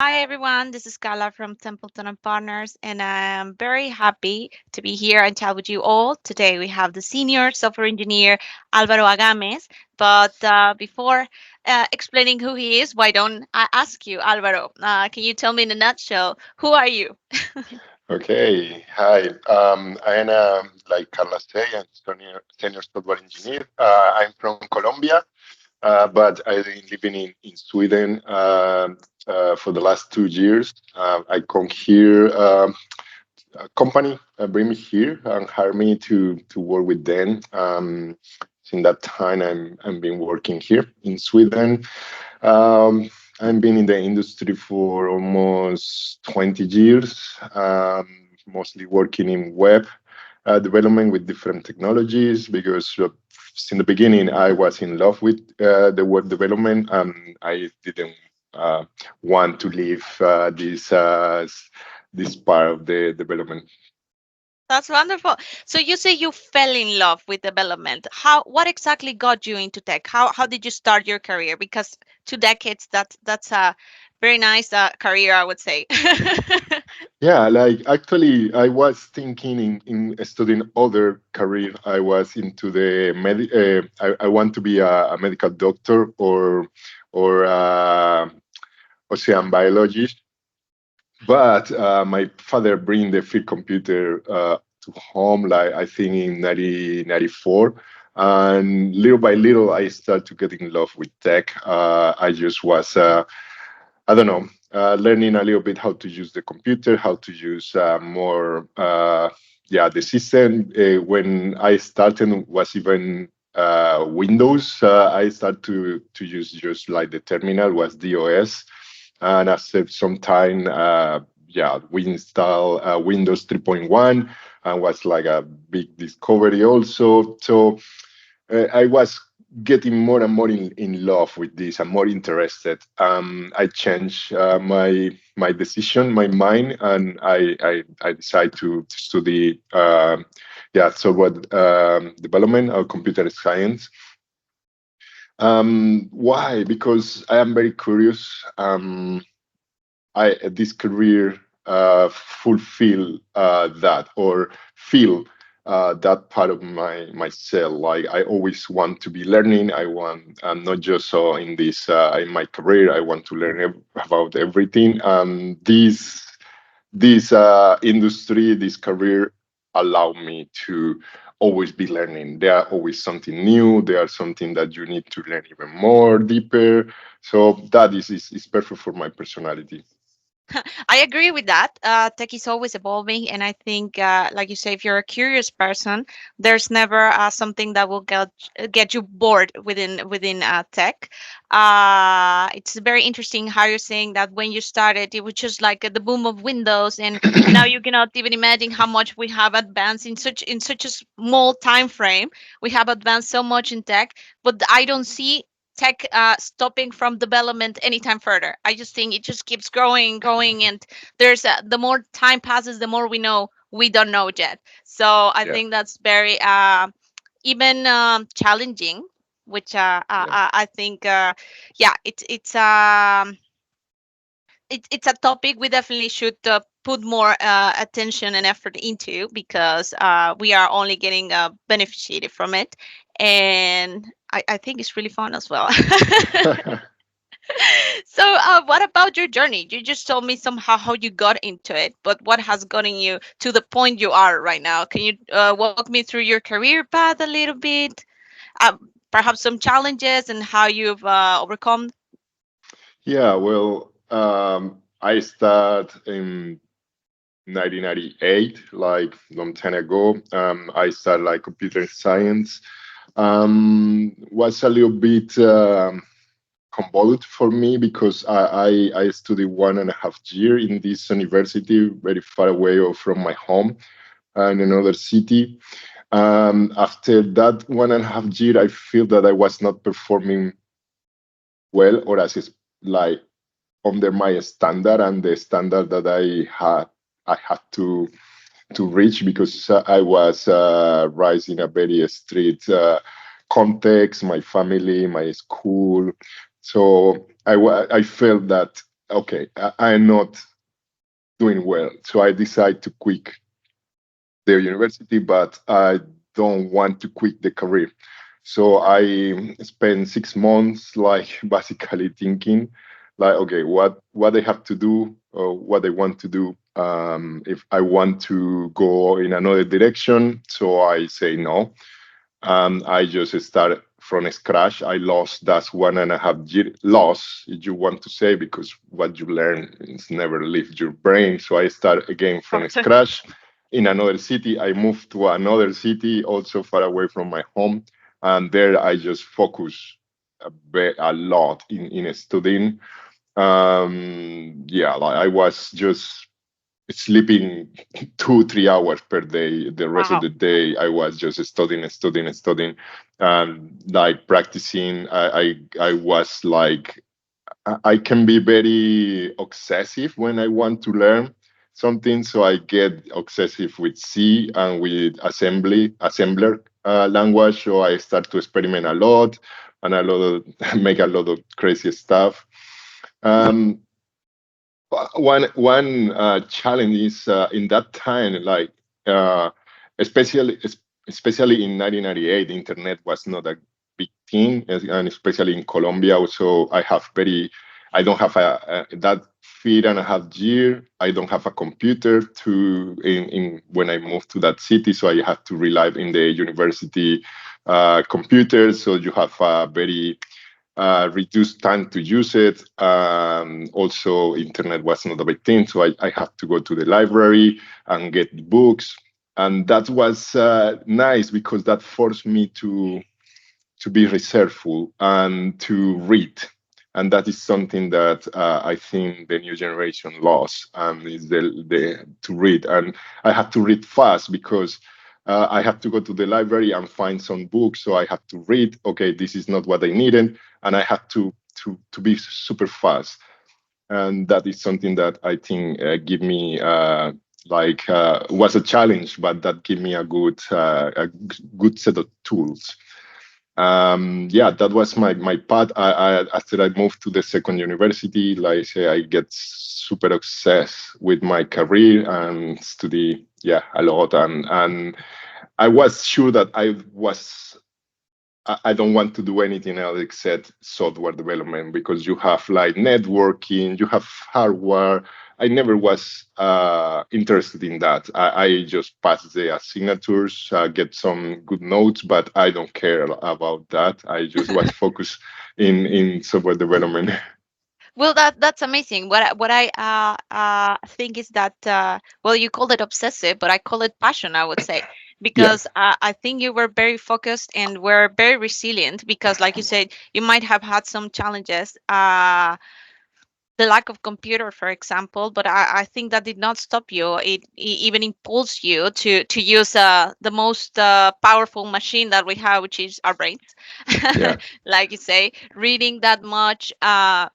Hi everyone, this is Carla from Templeton and Partners, and I'm very happy to be here and chat with you all. Today we have the senior software engineer Álvaro Agames. But before explaining who he is, why don't I ask you, Álvaro? Can you tell me in a nutshell who are you? Okay, hi. I am, like Carla said, I'm senior software engineer. I'm from Colombia, but I've been living in Sweden for the last 2 years. I come here, a company bring me here and hire me to work with them. Since that time, I'm been working here in Sweden. Um, I've been in the industry for almost 20 years, mostly working in web development with different technologies because since the beginning I was in love with the web development and I didn't uh, want to leave this part of the development. That's wonderful. So you say you fell in love with development. What exactly got you into tech? How did you start your career? Because 2 decades, that's a very nice career, I would say. Yeah, like actually, I was thinking in studying other career. I was into the I want to be a medical doctor or ocean biologist. But my father bring the field computer to home, like I think in 1994. And little by little, I started to get in love with tech. I just was I don't know, learning a little bit how to use the computer, how to use more, yeah, the system. When I started, was even Windows. I started to use just like the terminal was DOS, and after some time, yeah, we installed Windows 3.1, and was like a big discovery also. So I was getting more and more in love with this and more interested. I changed my decision, my mind, and I decided to study yeah, software development or computer science. Why? Because I am very curious. I this career fulfill that or feel that part of myself. Like I always want to be learning. I want not just so in this in my career. I want to learn about everything. This industry, this career, allow me to always be learning. There are always something new. There are something that you need to learn even more deeper. So that is perfect for my personality. I agree with that. Tech is always evolving, and I think, like you say, if you're a curious person, there's never something that will get you bored within tech. It's very interesting how you're saying that when you started, it was just like the boom of Windows, and now you cannot even imagine how much we have advanced in such a small time frame. We have advanced so much in tech, but I don't see tech stopping from development anytime further. I just think it just keeps growing, growing, and the more time passes, the more we know we don't know yet. So I Yeah, think that's very even challenging, which yeah, I think yeah, it's a topic we definitely should put more attention and effort into because we are only getting beneficiated from it, and I think it's really fun as well. So, what about your journey? You just told me somehow how you got into it, but what has gotten you to the point you are right now? Can you walk me through your career path a little bit? Perhaps some challenges and how you've overcome. yeah. Well, I started in 1998, like long time ago. I started like computer science. Was a little bit convoluted for me because I studied 1.5 year in this university very far away from my home in another city. After that 1.5 year, I feel that I was not performing well or as is like under my standard and the standard that I had to reach because I was raised in a very strict context, my family, my school. So I felt that okay, I'm not doing well. So I decide to quit the university, but I don't want to quit the career. So I spent 6 months like basically thinking like, okay, what I have to do, or what I want to do. If I want to go in another direction, so I say no. I just started from scratch. I lost that's 1.5 year loss, if you want to say, because what you learn is never leave your brain. So I start again from scratch in another city. I moved to another city, also far away from my home, and there I just focus a lot in studying. Yeah, like I was just sleeping 2 3 hours per day. The rest of Wow. the day I was just studying, like practicing. I was like, I can be very obsessive when I want to learn something, so I get obsessive with C and with assembler language. So I start to experiment a lot, and a lot of make a lot of crazy stuff. um, one challenge is in that time, like uh, especially especially in 1998, internet was not a big thing, and especially in Colombia. Also, I don't have that 3.5 year. I don't have a computer to in when I moved to that city, so I have to rely in the university computer. So you have a very reduced time to use it. Also, internet was not a big thing, so I have to go to the library and get books, and that was nice because that forced me to be reserveful and to read. And that is something that I think the new generation lost, is the to read. And I have to read fast because I have to go to the library and find some books. So I have to read. Okay, this is not what I needed, and I have to be super fast. And that is something that I think give me was a challenge, but that give me a good set of tools. Yeah, that was my path. After I moved to the second university, like I say, I get super obsessed with my career and study, yeah, a lot. And I was sure that I don't want to do anything else except software development, because you have like networking, you have hardware. I never was interested in that. I just pass the signatures, get some good notes, but I don't care about that. I just was focused in software development. Well, that's amazing. What I think is that well, you called it obsessive, but I call it passion, I would say, Yeah, because I think you were very focused and were very resilient. Because, like you said, you might have had some challenges. The lack of computer, for example, but I think that did not stop you. It even impulsed you to use the most powerful machine that we have, which is our brains. yeah, Like you say, reading that much,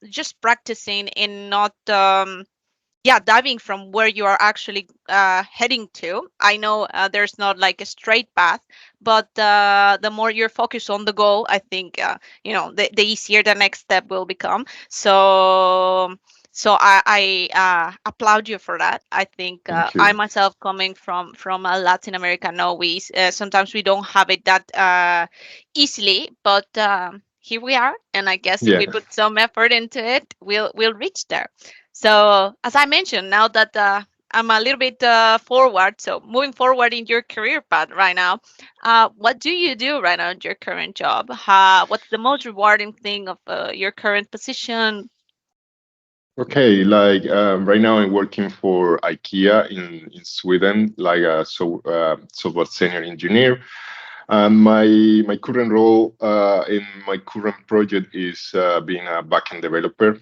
just practicing and not yeah, diving from where you are actually heading to. I know there's not like a straight path, but the more you're focused on the goal, I think the easier the next step will become. So I applaud you for that. I think thank I you. myself, coming from Latin America, know we sometimes we don't have it that easily, but here we are, and I guess if we Yeah. put some effort into it, we'll reach there. So, as I mentioned, now that I'm a little bit forward, so moving forward in your career path right now, what do you do right now in your current job? What's the most rewarding thing of your current position? Okay, like right now I'm working for IKEA in Sweden, like a software senior engineer. My current role in my current project is being a backend developer.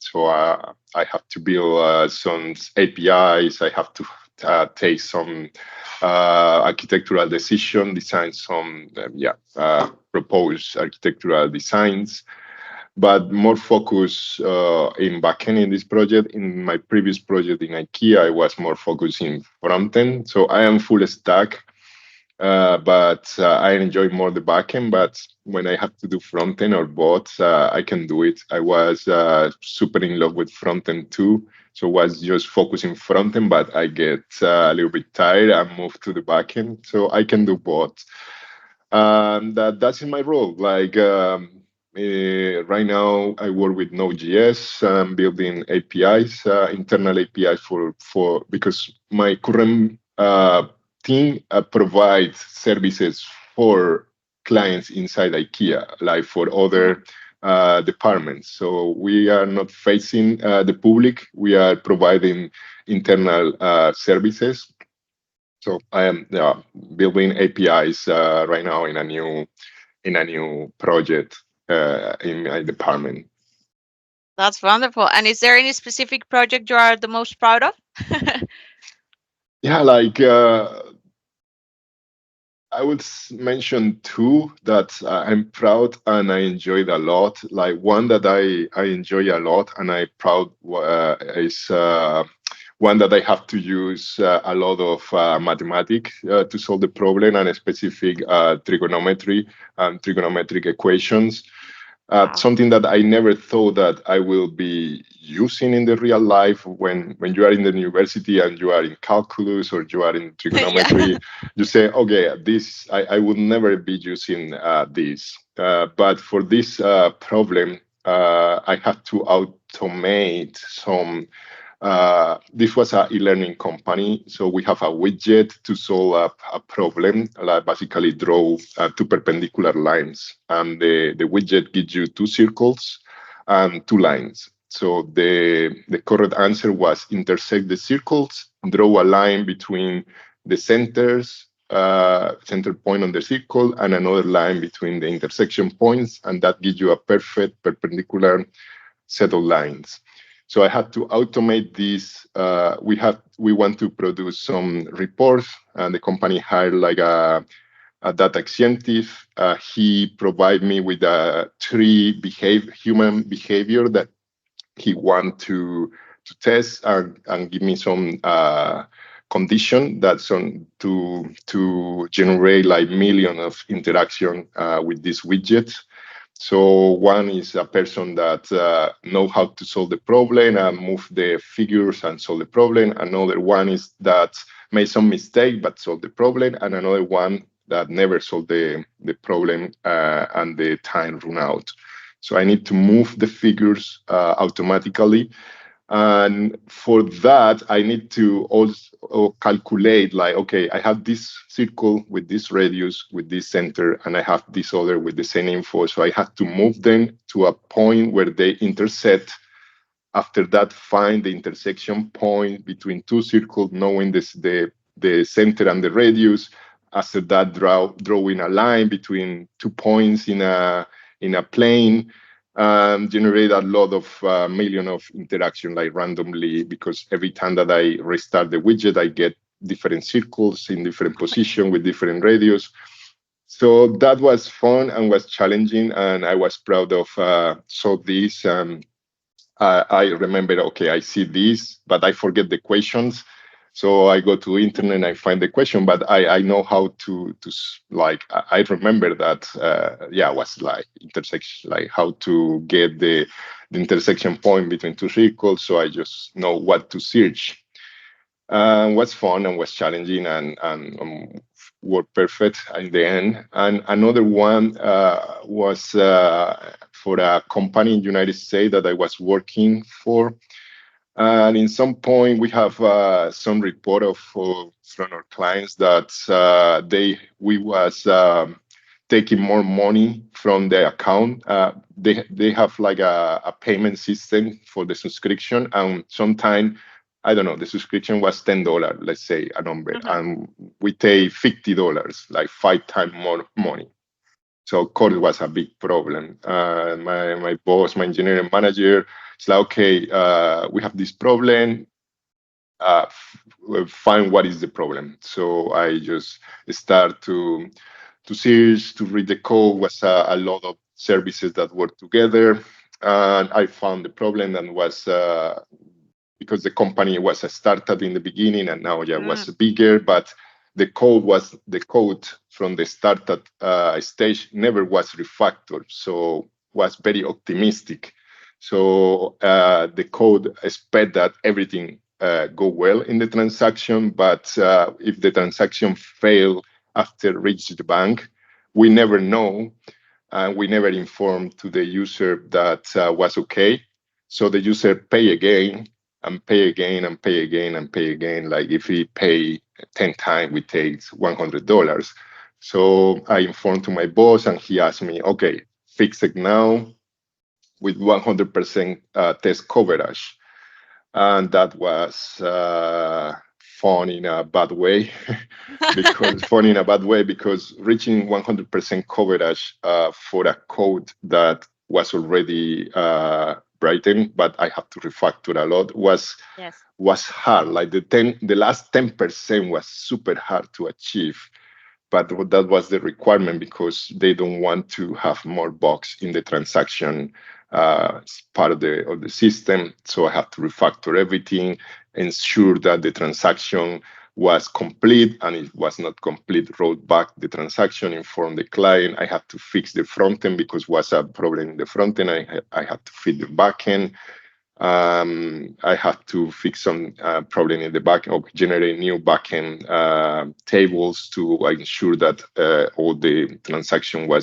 So I have to build some APIs. I have to take some architectural decision, design some propose architectural designs, but more focus in backend in this project. In my previous project in IKEA, I was more focused in frontend. So I am full stack. but I enjoy more the backend. But when I have to do front end or both, I can do it. I was super in love with front end too, so was just focusing front end. But I get a little bit tired and move to the backend, so I can do both. That's in my role. Like right now, I work with Node.js, building APIs, internal APIs for because my current team provides services for clients inside IKEA, like for Mhm. other departments. So we are not facing the public. We are providing internal services. So I am building APIs right now in a new project in my department. That's wonderful. And is there any specific project you are the most proud of? Yeah, like I would mention two that I'm proud and I enjoyed a lot. Like one that I enjoy a lot and I proud is one that I have to use a lot of mathematics to solve the problem and a specific trigonometry and trigonometric equations. Wow. Something that I never thought that I will be using in the real life when you are in the university and you are in calculus or you are in Yeah. trigonometry, you say, okay, this I will never be using this. But for this problem, I had to automate some this was a e-learning company, so we have a widget to solve a problem, like basically draw two perpendicular lines, and the widget gives you two circles and two lines. So the correct answer was intersect the circles, draw a line between the centers, center point on the circle, and another line between the intersection points, and that gives you a perfect perpendicular set of lines. So I had to automate this. We want to produce some reports, and the company hired like a data scientist. He provide me with human behavior that he want to test and give me some condition that's on to generate like million of interaction with this widget. So one is a person that know how to solve the problem and move the figures and solve the problem. Another one is that made some mistake but solve the problem, and another one that never solved the problem and the time run out. So I need to move the figures automatically, and for that I need to also calculate like, okay, I have this circle with this radius with this center, and I have this other with the same info, so I have to move them to a point where they intersect. After that, find the intersection point between two circles, knowing the center and the radius. After that, drawing a line between 2 points in a plane, generate a lot of million of interaction like randomly, because every time that I restart the widget, I get different circles in different position with different radius. So that was fun and was challenging, and I was proud of solve this. I remember, okay, I see this, but I forget the questions. So I go to internet and I find the question, but I know how like I remember that yeah, was like intersection, like how to get the intersection point between two circles. So I just know what to search. Was fun and was challenging, and worked perfect in the end. And another one was for a company in the United States that I was working for. And in some point, we have some report of from our clients that we was taking more money from their account. They have like a payment system for the subscription, and sometimes I don't know, the subscription was $10, let's say a number, Mhm. and we take $50, like 5 times more money. So cost was a big problem. My boss, my engineering manager, it's like, okay, we have this problem. Find what is the problem. So I just start to search, to read the code. Was a lot of services that work together, and I found the problem, and was because the company was a startup in the beginning, and now yeah was Mm. bigger, but the code from the startup stage never was refactored, so was very optimistic. So the code expect that everything go well in the transaction, but if the transaction fail after reach the bank, we never know, and we never inform to the user that was okay. So the user pay again and pay again and pay again and pay again. Like if he pay 10 times, we take $100. So I informed to my boss and he asked me, okay, fix it now with 100% test coverage. And that was fun in a bad way. Because fun in a bad way because reaching 100% coverage for a code that was already written, but I have to refactor a lot, Yes. was hard. Like the last 10% was super hard to achieve, but that was the requirement because they don't want to have more bugs in the transaction as part of the system. So I have to refactor everything, ensure that the transaction was complete, and it was not complete, wrote back the transaction, inform the client. I have to fix the front end because was a problem in the front end. I have to fit the back end. I had to fix some problem in the back or generate new backend tables to ensure that all the transaction was.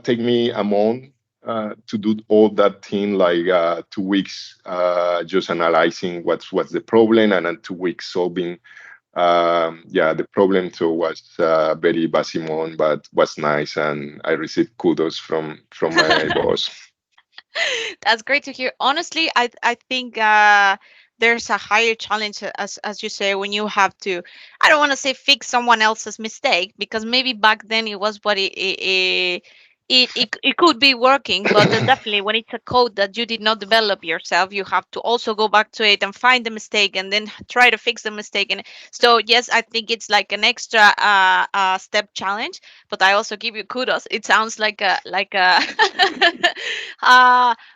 Take me a month to do all that thing, like 2 weeks just analyzing what's the problem, and then 2 weeks solving. Yeah, the problem too was very basimon, but was nice, and I received kudos from my boss. That's great to hear. Honestly, I think there's a higher challenge, as you say, when you have to. I don't want to say fix someone else's mistake because maybe back then it was what it could be working, but definitely when it's a code that you did not develop yourself, you have to also go back to it and find the mistake and then try to fix the mistake. And so yes, I think it's like an extra step challenge, but I also give you kudos. It sounds like a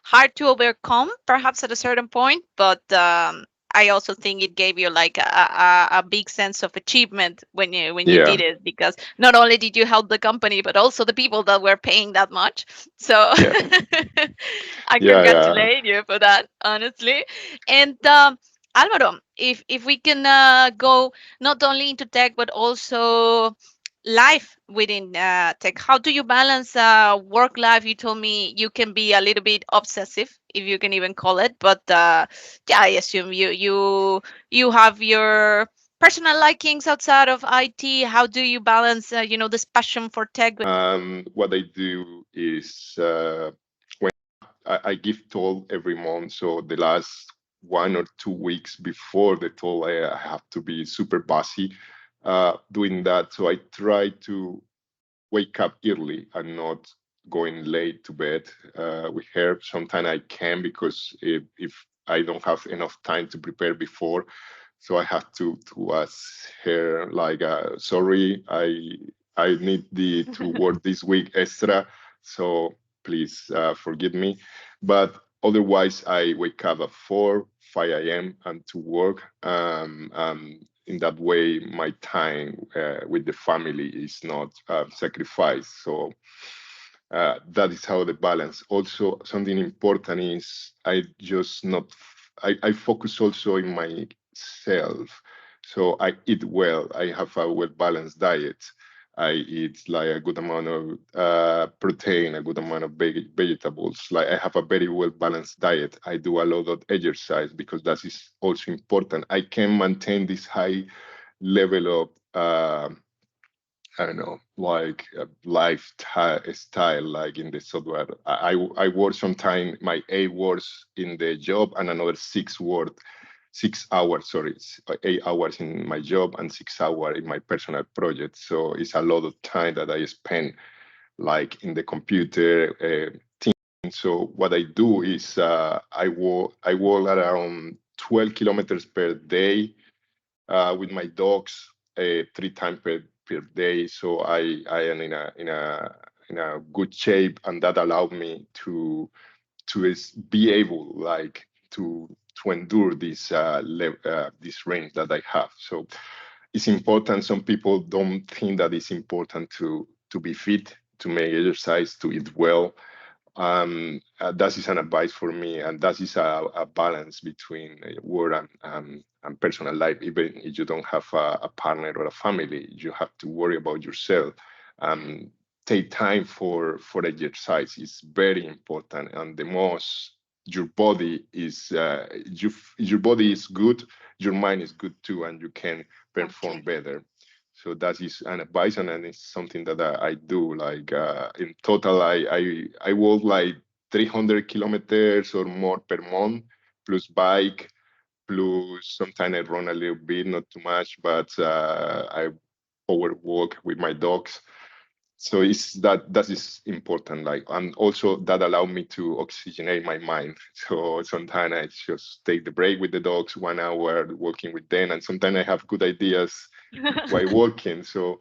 hard to overcome, perhaps at a certain point, but I also think it gave you like a big sense of achievement when you Yeah, did it, because not only did you help the company but also the people that were paying that much. So yeah, I yeah, yeah. congratulate you for that, honestly. And Alvaro, if we can go not only into tech but also life within tech, how do you balance work life? You told me you can be a little bit obsessive, if you can even call it, but yeah, I assume you have your personal likings outside of IT. How do you balance this passion for tech? What I do is when I give toll every month. So the last 1 or 2 weeks before the toll, I have to be super busy doing that. So I try to wake up early and not going late to bed with her. Sometimes I can because if I don't have enough time to prepare before, so I have to ask her like, sorry, I need the to work this week extra, so please forgive me. But otherwise, I wake up at 5 a.m. and to work. In that way, my time with the family is not sacrificed. So that is how the balance. Also, something important is I just not. I focus also in myself. So I eat well. I have a well balanced diet. I eat like a good amount of protein, a good amount of vegetables. Like I have a very well balanced diet. I do a lot of exercise because that is also important. I can maintain this high level of I don't know, like a lifestyle, like in the software. I work sometime my 8 hours in the job and another 6 hours, sorry, 8 hours in my job and 6 hours in my personal project. So it's a lot of time that I spend like in the computer. So what I do is I walk around 12 kilometers per day with my dogs 3 times per day. So I am in a good shape, and that allowed me to be able like to endure this range that I have. So it's important. Some people don't think that it's important to be fit, to make exercise, to eat well. That is an advice for me, and that is a balance between work and personal life. Even if you don't have a partner or a family, you have to worry about yourself. Um, Take time for exercise is very important, and the most your body is your body is good, your mind is good too, and you can perform Okay. better. So that is an advice, and it's something that I do. Like in total, I walk like 300 kilometers or more per month, plus bike, plus sometimes I run a little bit, not too much, but I power walk with my dogs. So it's that is important. Like, and also that allow me to oxygenate my mind. So sometimes I just take the break with the dogs, 1 hour walking with them, and sometimes I have good ideas while walking. So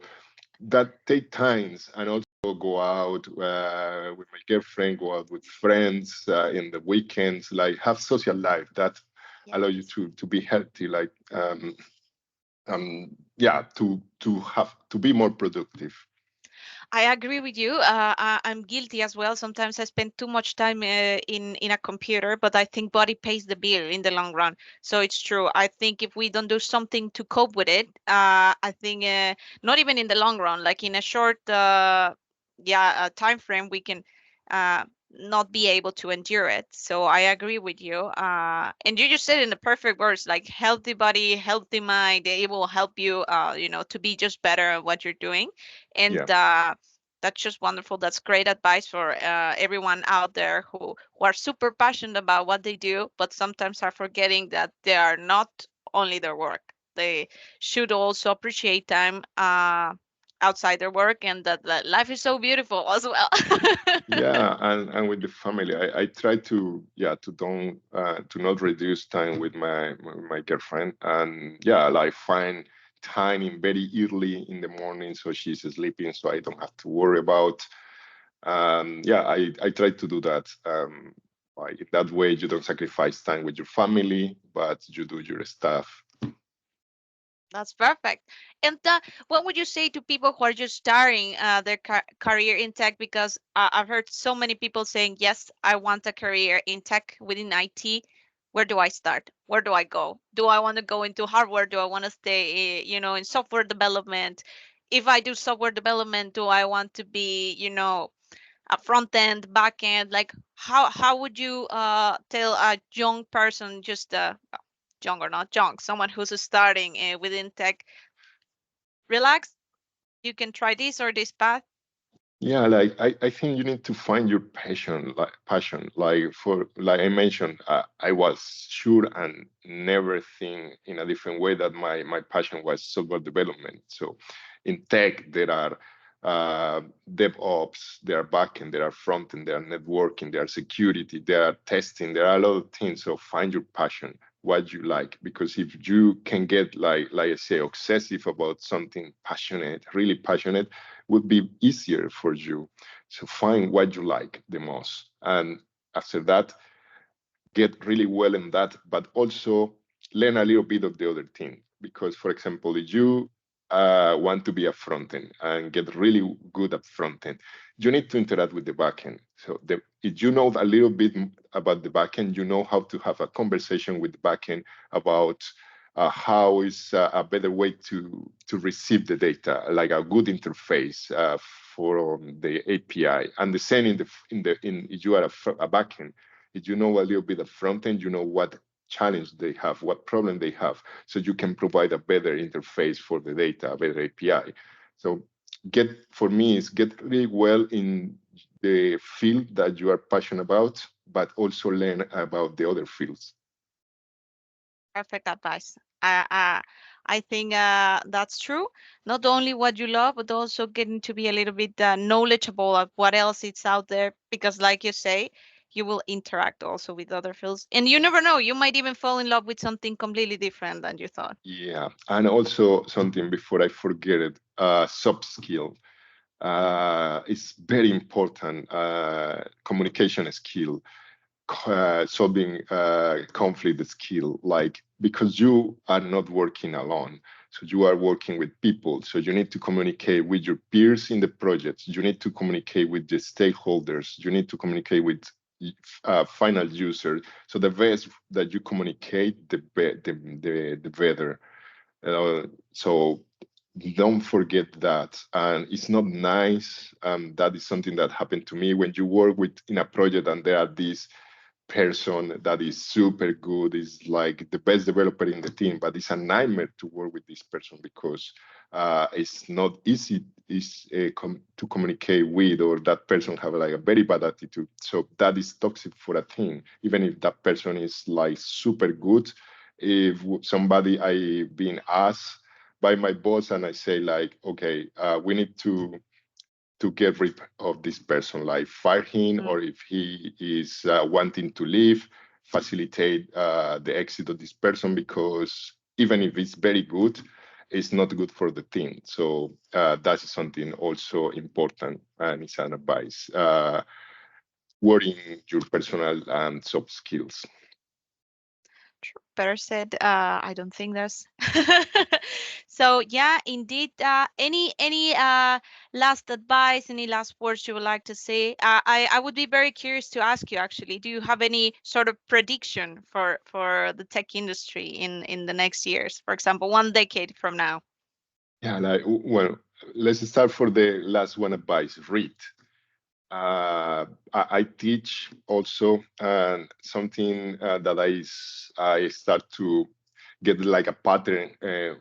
that take times, and also go out with my girlfriend, go out with friends in the weekends, like have social life that allow you Yes. to be healthy, like yeah, to have to be more productive. I agree with you. I'm guilty as well. Sometimes I spend too much time in a computer, but I think body pays the bill in the long run. So it's true. I think if we don't do something to cope with it, I think not even in the long run, like in a short, time frame, we can not be able to endure it. So I agree with you. And you just said in the perfect words, like healthy body, healthy mind. It will help you, to be just better at what you're doing. And Yeah. that's just wonderful. That's great advice for everyone out there who are super passionate about what they do, but sometimes are forgetting that they are not only their work. They should also appreciate time outside their work, and that life is so beautiful as well. Yeah, and with the family, I try to, yeah, to don't to not reduce time with my girlfriend, and yeah, like find time in very early in the morning so she's sleeping, so I don't have to worry about. Yeah, I try to do that. Like in that way, you don't sacrifice time with your family, but you do your stuff. That's perfect. And what would you say to people who are just starting their career in tech? Because I've heard so many people saying, yes, I want a career in tech within IT. Where do I start? Where do I go? Do I want to go into hardware? Do I want to stay, in software development? If I do software development, do I want to be, a front end, back end? Like, how would you tell a young person, just young or not young, someone who's starting within tech, relax, you can try this or this path? Yeah, like I think you need to find your passion. Like for like I mentioned, I was sure and never think in a different way that my passion was software development. So in tech there are DevOps, there are backend, there are frontend, there are networking, there are security, there are testing, there are a lot of things. So find your passion, what you like, because if you can get like I say obsessive about something passionate, really passionate, would be easier for you. So find what you like the most. And after that, get really well in that, but also learn a little bit of the other thing. Because, for example, if you want to be a front end and get really good at front end, you need to interact with the backend. So if you know a little bit about the backend, you know how to have a conversation with the backend about how is a better way to receive the data, like a good interface for the API. And the same in if you are a backend, if you know a little bit of front end, you know what challenge they have, what problem they have, so you can provide a better interface for the data, a better API. So get for me is get really well in the field that you are passionate about, but also learn about the other fields. Perfect advice. I think that's true. Not only what you love, but also getting to be a little bit knowledgeable of what else is out there. Because, like you say, you will interact also with other fields, and you never know. You might even fall in love with something completely different than you thought. Yeah, and also something before I forget it, soft skill is very important. Communication skill. solving conflict skill, like because you are not working alone, so you are working with people, so you need to communicate with your peers in the project, you need to communicate with the stakeholders, you need to communicate with final users. So the best that you communicate, the better. So don't forget that. And it's not nice. That is something that happened to me when you work with in a project and there are these person that is super good, is like the best developer in the team, but it's a nightmare to work with this person because it's not easy to communicate with, or that person have like a very bad attitude. So that is toxic for a team, even if that person is like super good. If somebody I been asked by my boss and I say like, okay, we need to get rid of this person, like fire him, Mm, or if he is wanting to leave, facilitate the exit of this person, because even if it's very good, it's not good for the team. So that's something also important, and it's an advice. Worrying your personal and soft skills. true. Better said. I don't think there's. So yeah, indeed. Any last advice? Any last words you would like to say? I would be very curious to ask you actually. Do you have any sort of prediction for the tech industry in the next years? For example, 1 decade from now. Yeah, like well, let's start for the last one advice. Read. I teach also, and something that I start to get like a pattern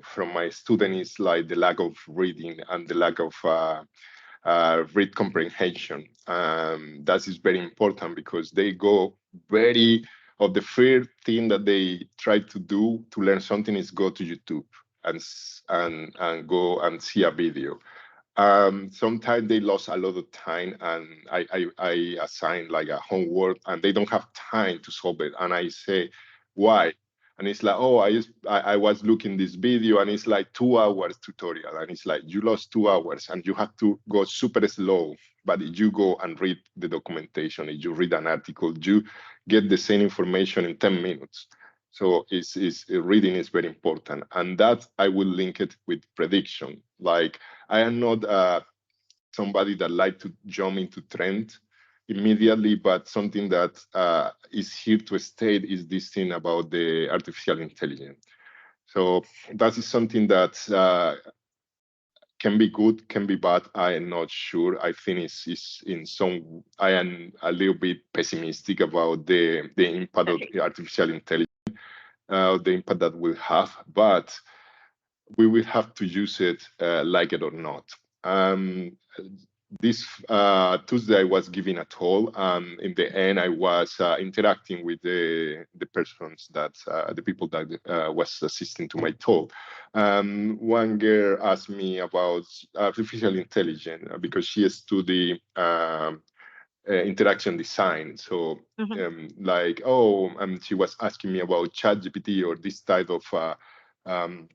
from my student is like the lack of reading and the lack of read comprehension. That is very important because they go very of the first thing that they try to do to learn something is go to YouTube and go and see a video. Sometimes they lost a lot of time, and I assign like a homework and they don't have time to solve it, and I say why, and it's like, oh, I was looking this video and it's like 2 hours tutorial, and it's like you lost 2 hours and you have to go super slow. But if you go and read the documentation, if you read an article, you get the same information in 10 minutes. So reading is very important, and that I will link it with prediction. Like, I am not somebody that like to jump into trend immediately, but something that is here to stay is this thing about the artificial intelligence. So that is something that can be good, can be bad. I am not sure. I think it's in some. I am a little bit pessimistic about the impact of Really? the artificial intelligence, the impact that will have, but we will have to use it, like it or not. Um, this Tuesday, I was giving a talk. In the end, I was interacting with the persons that the people that was assisting to my talk. One girl asked me about artificial intelligence because she studied interaction design. So, Hmm. like, oh, she was asking me about ChatGPT or this type of um,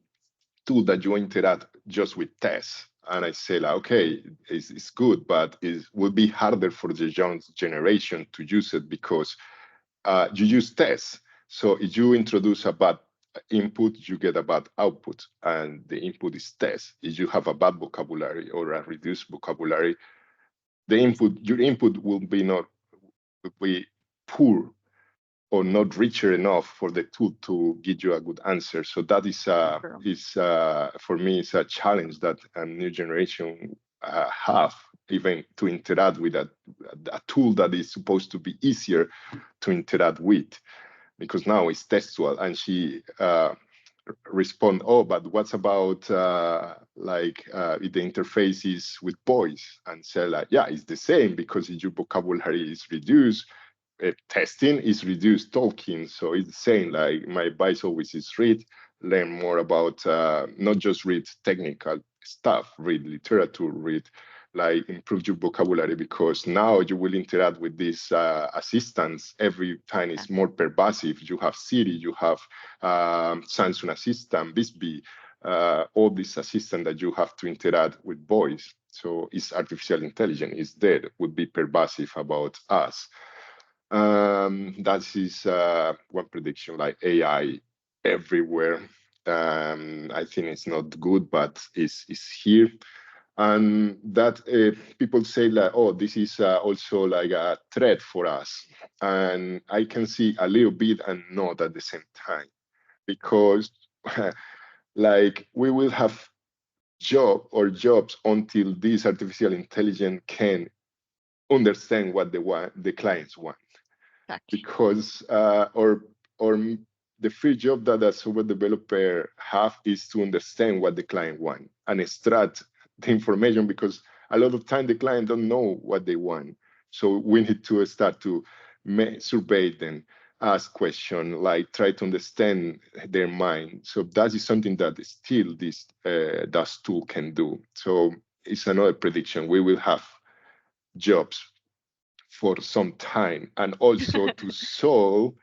tool that you interact just with tests. And I say, like, okay, it's good, but it will be harder for the young generation to use it because you use tests. So if you introduce a bad input, you get a bad output, and the input is test. If you have a bad vocabulary or a reduced vocabulary, your input will be poor or not richer enough for the tool to give you a good answer. So that True. is for me is a challenge that a new generation have, even to interact with a tool that is supposed to be easier to interact with, because now it's textual. And she respond, oh, but what's about if the interface is with voice? And say like, yeah, it's the same, because if your vocabulary is reduced, testing is reduced talking. So it's saying like my advice always is learn more about not just read technical stuff, read literature, read like improve your vocabulary, because now you will interact with these assistants every time. Yeah. It's more pervasive. You have Siri, you have Samsung Assistant, Bisbee, all these assistants that you have to interact with voice. So it's artificial intelligence is there, would be pervasive about us. That is one prediction, like AI everywhere. I think it's not good, but it's here. And that people say like, oh, this is also like a threat for us. And I can see a little bit and not at the same time, because like we will have jobs until this artificial intelligence can understand what the clients want, Exactly. because the free job that a software developer have is to understand what the client want and extract the information, because a lot of time the client don't know what they want. So we need to start to survey them, ask question, like try to understand their mind. So that is something that still this das tool can do. So it's another prediction, we will have jobs for some time, and also to solve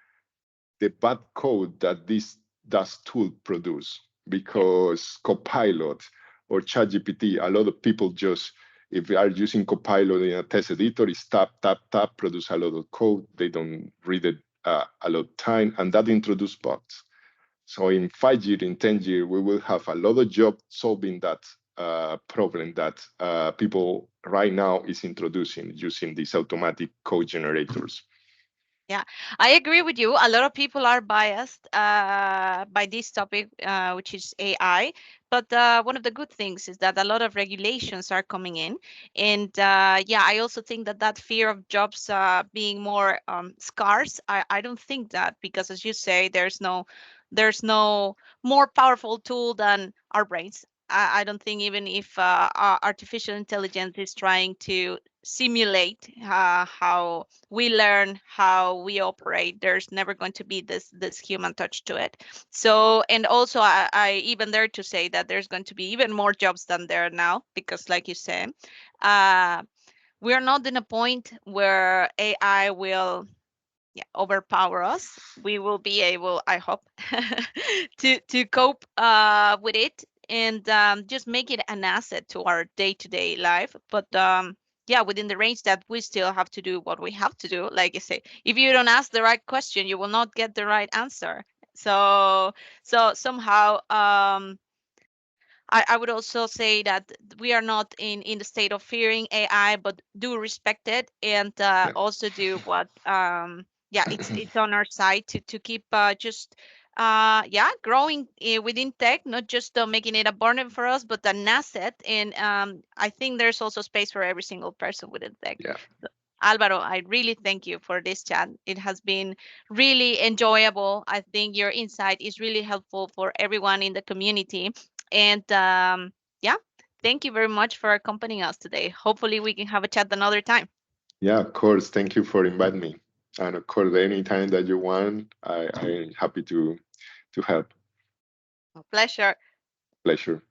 the bad code that this does tool produce, Yeah. because Copilot or ChatGPT, a lot of people just, if they are using Copilot in a text editor, is tap tap tap, produce a lot of code, they don't read it a lot of time, and that introduce bugs. So in 5 years, in 10 years, we will have a lot of job solving that problem that people right now is introducing using these automatic code generators. Yeah, I agree with you. A lot of people are biased by this topic, which is AI. But one of the good things is that a lot of regulations are coming in, and yeah, I also think that that fear of jobs being more scarce. I don't think that, because, as you say, there's no more powerful tool than our brains. I don't think, even if artificial intelligence is trying to simulate how we learn, how we operate, there's never going to be this human touch to it. So, and also I even dare to say that there's going to be even more jobs than there are now, because, like you said, uh, we're not in a point where AI will, yeah, overpower us. We will be able, I hope, to cope with it, and just make it an asset to our day-to-day life. But yeah, within the range that we still have to do what we have to do. Like I say, if you don't ask the right question, you will not get the right answer. So somehow, I would also say that we are not in the state of fearing AI, but do respect it, and Yeah. also do what, yeah, it's on our side to keep just yeah, growing within tech, not just making it a burden for us, but an asset. And I think there's also space for every single person within tech. Yeah. So, Alvaro, I really thank you for this chat. It has been really enjoyable. I think your insight is really helpful for everyone in the community. And yeah, thank you very much for accompanying us today. Hopefully, we can have a chat another time. Yeah, of course. Thank you for inviting me. And of course, anytime that you want, I'm happy to help. A pleasure. Pleasure.